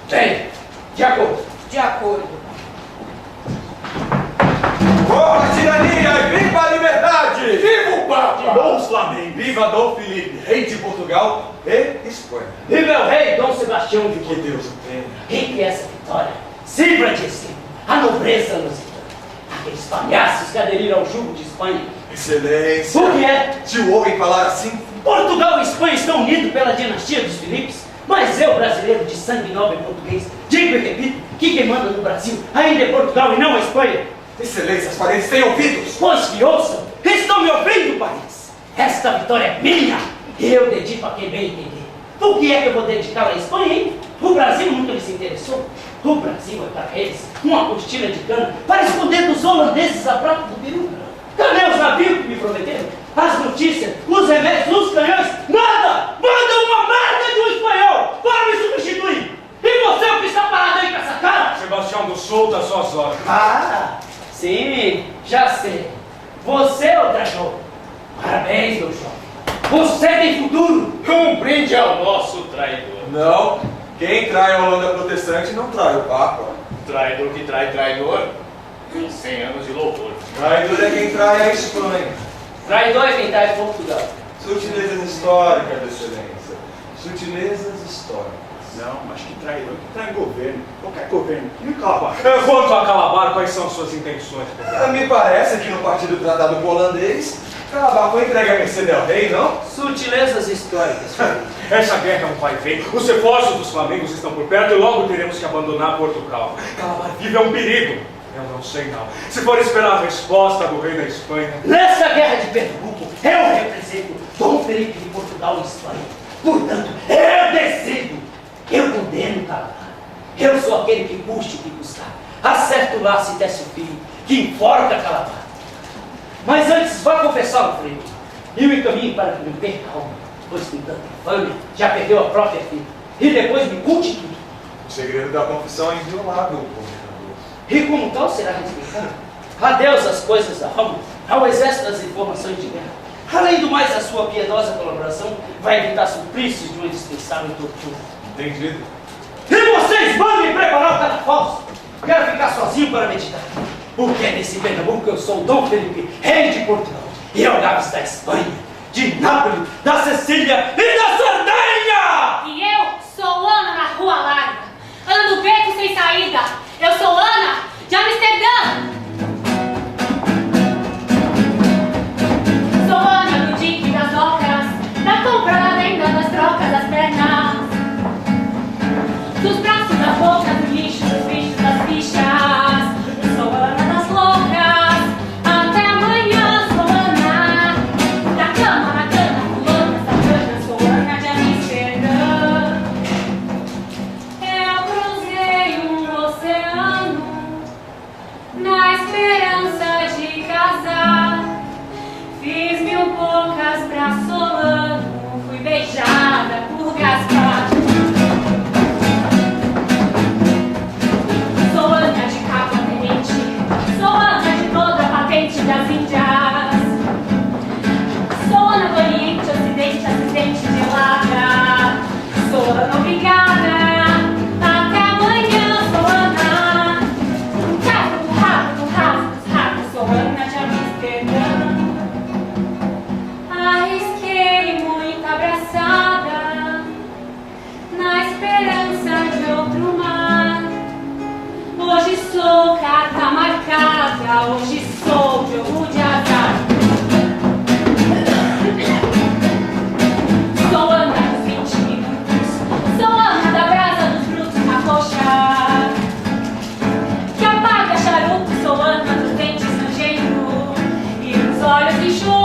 Bem, de acordo. De acordo. Viva a tirania e viva a liberdade! Viva o Papa! Dom Flamengo! Viva Dom Felipe, rei de Portugal e Espanha! Viva o rei Dom Sebastião de Que Portugal! Deus o tenha! Rei que essa vitória sirva de exemplo à nobreza lusitana. Aqueles palhaços que aderiram ao jugo de Espanha. Excelência! O que é? Te ouvem falar assim? Portugal e Espanha estão unidos pela dinastia dos Filipes, mas eu, brasileiro de sangue nobre português, digo e repito que quem manda no Brasil ainda é Portugal e não a Espanha. Excelência, as paredes têm ouvidos! Pois que ouçam, que estão me ouvindo, país. Esta vitória é minha e eu dedico a quem bem entender. Por que é que eu vou dedicá-la à Espanha, hein? O Brasil nunca lhes interessou. O Brasil é para eles uma apostila de cana para esconder dos holandeses a prata do peru. Cadê os navios que me prometeram? As notícias, os remédios, os canhões, nada! Manda uma merda de um espanhol para me substituir! E você, o que está parado aí com essa cara? Sebastião do Sul das suas ordens. Ah, sim, já sei. Você é o traidor. Parabéns, meu jovem. Você tem futuro. Um brinde ao nosso traidor. Não, quem trai a Holanda protestante não trai o Papa. Traidor que trai traidor, tem 100 anos de louvor. Traidor é quem trai a Espanha. Traidor é quem está em Portugal. Sutilezas históricas, Excelência. Sutilezas históricas. Não, mas que traidor, que trai governo, qualquer governo. E o Calabar? Quanto a Calabar, quais são suas intenções? Me parece que no partido tratado com o holandês, Calabar foi entregue a mercê ao rei, não? Sutilezas históricas. Essa guerra é um vai e vem. Os reforços dos Flamengos estão por perto e logo teremos que abandonar Portugal. Calabar vive é um perigo. Eu não sei não. Se for esperar a resposta do rei da Espanha... Nessa guerra de Pernambuco, eu represento Dom Felipe de Portugal e Espanha. Portanto, eu decido. Eu condeno Calabar. Eu sou aquele que custe o que custar. Acerta o laço e desce o fio, que enforca Calabar. Mas antes, vá confessá-lo, Felipe. E o encaminhe para que me perca a alma, pois com tanta infâmia já perdeu a própria filha. E depois me conte tudo. O segredo da confissão é inviolável, governador. E como tal será respeitado. Adeus às coisas da alma, ao exército das informações de guerra. Além do mais, a sua piedosa colaboração vai evitar suplícios de uma indispensável tortura. Entendido? E vocês mandem preparar o cadafalso. Quero ficar sozinho para meditar. Porque é nesse Pernambuco que eu sou o Dom Felipe, rei de Portugal, e Algarves da Espanha, de Nápoles, da Sicília e da Sardenha! E eu sou Ana na Rua Larga, ando beco sem saída. Eu sou Ana de Amsterdã. Sou Ana do dique das docas, da compra, da venda, das trocas, das pernas, dos braços, da boca, do lixo, dos bichos, das fichas. Sou Ana das loucas, até amanhã. Sou Ana da cama, na cana, fulana, sacana. Sou Ana de Amsterdã. Eu cruzei um oceano na esperança de casar. Fiz 1000 bocas pra Solano, fui beijada por Gaspar. Sou Ana de capa tenente, sou Ana de toda a patente das Índias. Sou Ana do Oriente, Ocidente, Acidente de Ladra. Sou Ana obrigada. Até amanhã, sou Ana. Do rato, dos ratos, sou Ana de Amsterdã. Arrisquei muita abraçada na esperança de outro mar. Hoje sou carta marcada, hoje sou jogo de azar. Sou Ana dos 20 minutos, sou Ana da brasa dos frutos na coxa, que apaga charuto, sou Ana dos dentes no gênero e os olhos enxutos.